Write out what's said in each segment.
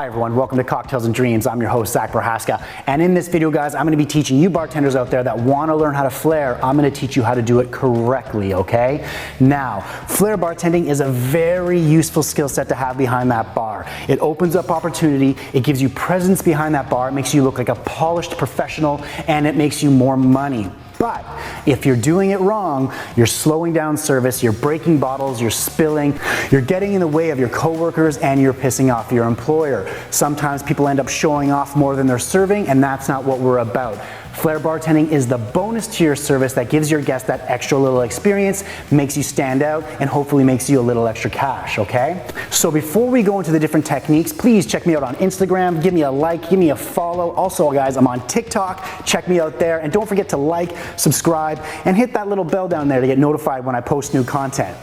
Hi everyone, welcome to Cocktails and Dreams. I'm your host, Zach Prohaska. And in this video, guys, I'm gonna be teaching you bartenders out there that wanna learn how to flair. I'm gonna teach you how to do it correctly, okay? Now, flair bartending is a very useful skill set to have behind that bar. It opens up opportunity, it gives you presence behind that bar, it makes you look like a polished professional, and it makes you more money. But if you're doing it wrong, you're slowing down service, you're breaking bottles, you're spilling, you're getting in the way of your coworkers, and you're pissing off your employer. Sometimes people end up showing off more than they're serving, and that's not what we're about. Flair bartending is the bonus to your service that gives your guest that extra little experience, makes you stand out, and hopefully makes you a little extra cash, okay? So before we go into the different techniques, please check me out on Instagram, give me a like, give me a follow. Also, guys, I'm on TikTok, check me out there, and don't forget to like, subscribe, and hit that little bell down there to get notified when I post new content.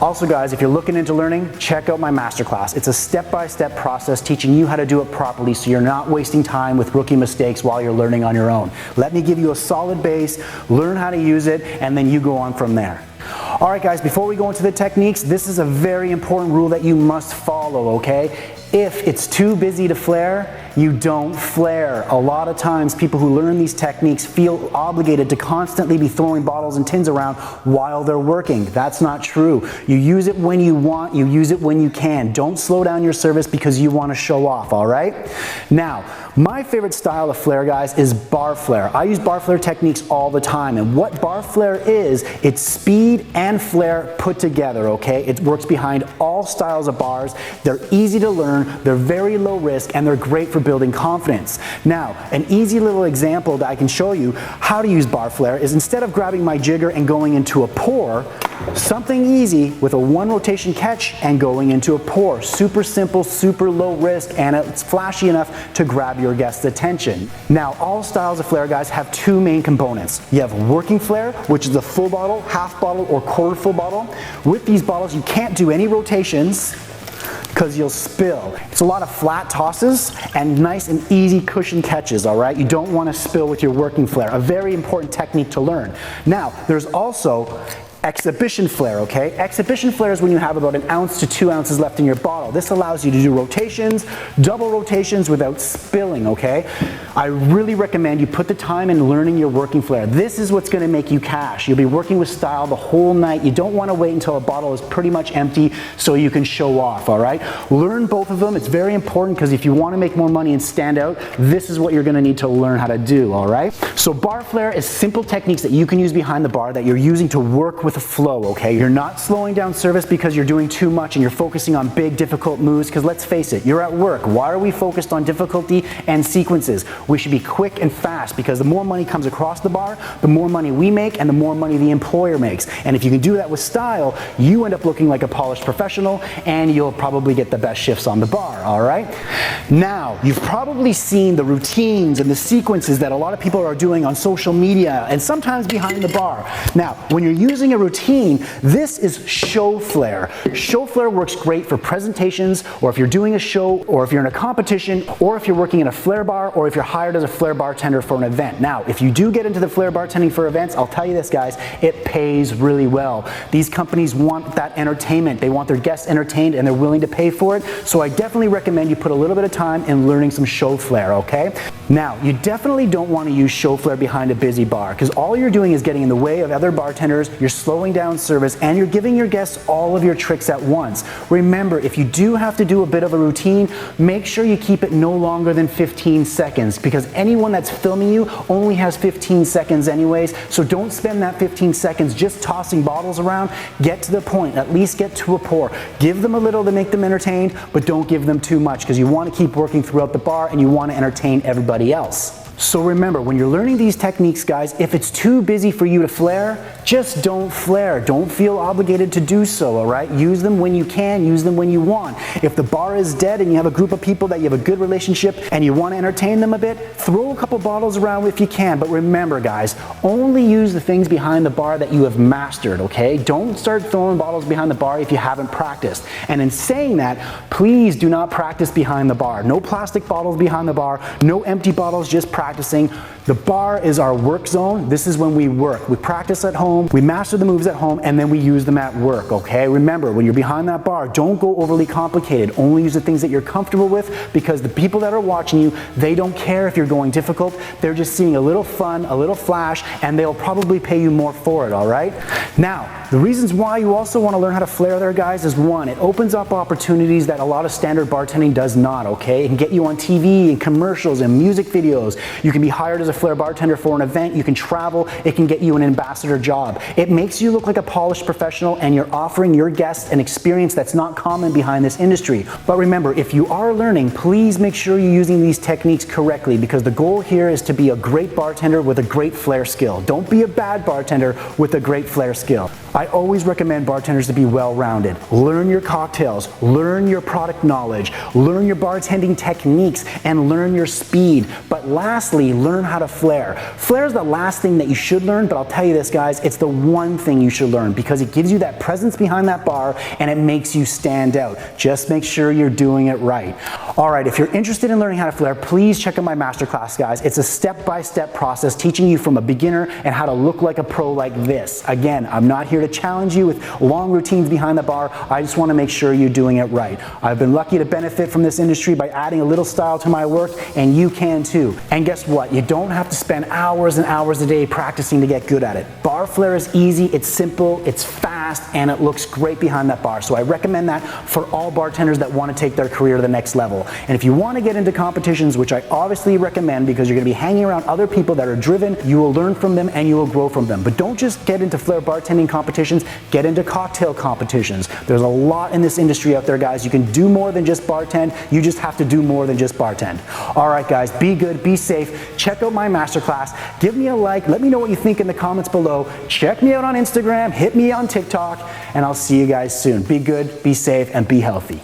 Also, guys, if you're looking into learning, check out my masterclass. It's a step-by-step process teaching you how to do it properly so you're not wasting time with rookie mistakes while you're learning on your own. Let me give you a solid base, learn how to use it, and then you go on from there. All right, guys, before we go into the techniques, this is a very important rule that you must follow, okay? If it's too busy to flair, you don't flair. A lot of times people who learn these techniques feel obligated to constantly be throwing bottles and tins around while they're working. That's not true. You use it when you want, you use it when you can. Don't slow down your service because you want to show off, all right? Now, my favorite style of flair, guys, is bar flair. I use bar flair techniques all the time, and what bar flair is, it's speed and flair put together, okay? It works behind all styles of bars. They're easy to learn, they're very low risk, and they're great for building confidence. Now, an easy little example that I can show you how to use bar flair is instead of grabbing my jigger and going into a pour, something easy with a one rotation catch and going into a pour. Super simple, super low risk, and it's flashy enough to grab your guest's attention. Now, all styles of flair, guys, have two main components. You have working flair, which is a full bottle, half bottle, or quarter full bottle. With these bottles, you can't do any rotations because you'll spill. It's a lot of flat tosses and nice and easy cushion catches, all right? You don't want to spill with your working flair, a very important technique to learn. Now, there's also exhibition flair, okay? Exhibition flair is when you have about 1 ounce to 2 ounces left in your bottle. This allows you to do rotations, double rotations without spilling, okay? I really recommend you put the time in learning your working flair. This is what's gonna make you cash. You'll be working with style the whole night. You don't wanna wait until a bottle is pretty much empty so you can show off, all right? Learn both of them. It's very important because if you wanna make more money and stand out, this is what you're gonna need to learn how to do, all right? So bar flair is simple techniques that you can use behind the bar that you're using to work with a flow, okay? You're not slowing down service because you're doing too much and you're focusing on big, difficult moves, because let's face it, you're at work. Why are we focused on difficulty and sequences? We should be quick and fast because the more money comes across the bar, the more money we make and the more money the employer makes. And if you can do that with style, you end up looking like a polished professional and you'll probably get the best shifts on the bar, all right? Now, you've probably seen the routines and the sequences that a lot of people are doing on social media and sometimes behind the bar. Now, when you're using a routine, this is show flair. Show flair works great for presentations, or if you're doing a show, or if you're in a competition, or if you're working in a flair bar, or if you're hired as a flair bartender for an event. Now, if you do get into the flair bartending for events, I'll tell you this, guys, it pays really well. These companies want that entertainment. They want their guests entertained and they're willing to pay for it. So I definitely recommend you put a little bit of time in learning some show flair, okay? Now, you definitely don't want to use show flair behind a busy bar because all you're doing is getting in the way of other bartenders, you're slowing down service, and you're giving your guests all of your tricks at once. Remember, if you do have to do a bit of a routine, make sure you keep it no longer than 15 seconds because anyone that's filming you only has 15 seconds anyways, so don't spend that 15 seconds just tossing bottles around. Get to the point, at least get to a pour. Give them a little to make them entertained, but don't give them too much because you want to keep working throughout the bar and you want to entertain everybody else. So remember, when you're learning these techniques, guys, if it's too busy for you to flair, just don't flair. Don't feel obligated to do so, all right? Use them when you can, use them when you want. If the bar is dead and you have a group of people that you have a good relationship and you want to entertain them a bit, throw a couple bottles around if you can. But remember, guys, only use the things behind the bar that you have mastered, okay? Don't start throwing bottles behind the bar if you haven't practiced. And in saying that, please do not practice behind the bar. No plastic bottles behind the bar, no empty bottles, just practice practicing. The bar is our work zone. This is when we work. We practice at home, we master the moves at home, and then we use them at work, okay? Remember, when you're behind that bar, don't go overly complicated. Only use the things that you're comfortable with, because the people that are watching you, they don't care if you're going difficult. They're just seeing a little fun, a little flash, and they'll probably pay you more for it, all right? Now, the reasons why you also want to learn how to flare there, guys, is one, it opens up opportunities that a lot of standard bartending does not, okay? It can get you on TV and commercials and music videos. You can be hired as a Flair bartender for an event. You can travel. It can get you an ambassador job. It makes you look like a polished professional, and you're offering your guests an experience that's not common behind this industry. But remember, if you are learning, please make sure you're using these techniques correctly, because the goal here is to be a great bartender with a great flair skill. Don't be a bad bartender with a great flair skill. I always recommend bartenders to be well-rounded. Learn your cocktails, learn your product knowledge, learn your bartending techniques, and learn your speed. But lastly, learn how to flare. Flare is the last thing that you should learn, but I'll tell you this, guys, it's the one thing you should learn, because it gives you that presence behind that bar and it makes you stand out. Just make sure you're doing it right. All right, if you're interested in learning how to flare, please check out my masterclass, guys. It's a step-by-step process teaching you from a beginner and how to look like a pro like this. Again, I'm not here to challenge you with long routines behind the bar. I just want to make sure you're doing it right. I've been lucky to benefit from this industry by adding a little style to my work, and you can too. And guess what? You don't have to spend hours and hours a day practicing to get good at it. Bar flare is easy, it's simple, it's fast, and it looks great behind that bar. So I recommend that for all bartenders that want to take their career to the next level. And if you want to get into competitions, which I obviously recommend because you're going to be hanging around other people that are driven, you will learn from them and you will grow from them. But don't just get into Flair bartending competitions, get into cocktail competitions. There's a lot in this industry out there, guys. You can do more than just bartend. You just have to do more than just bartend. All right, guys, be good, be safe. Check out my masterclass. Give me a like. Let me know what you think in the comments below. Check me out on Instagram. Hit me on TikTok. And I'll see you guys soon. Be good, be safe, and be healthy.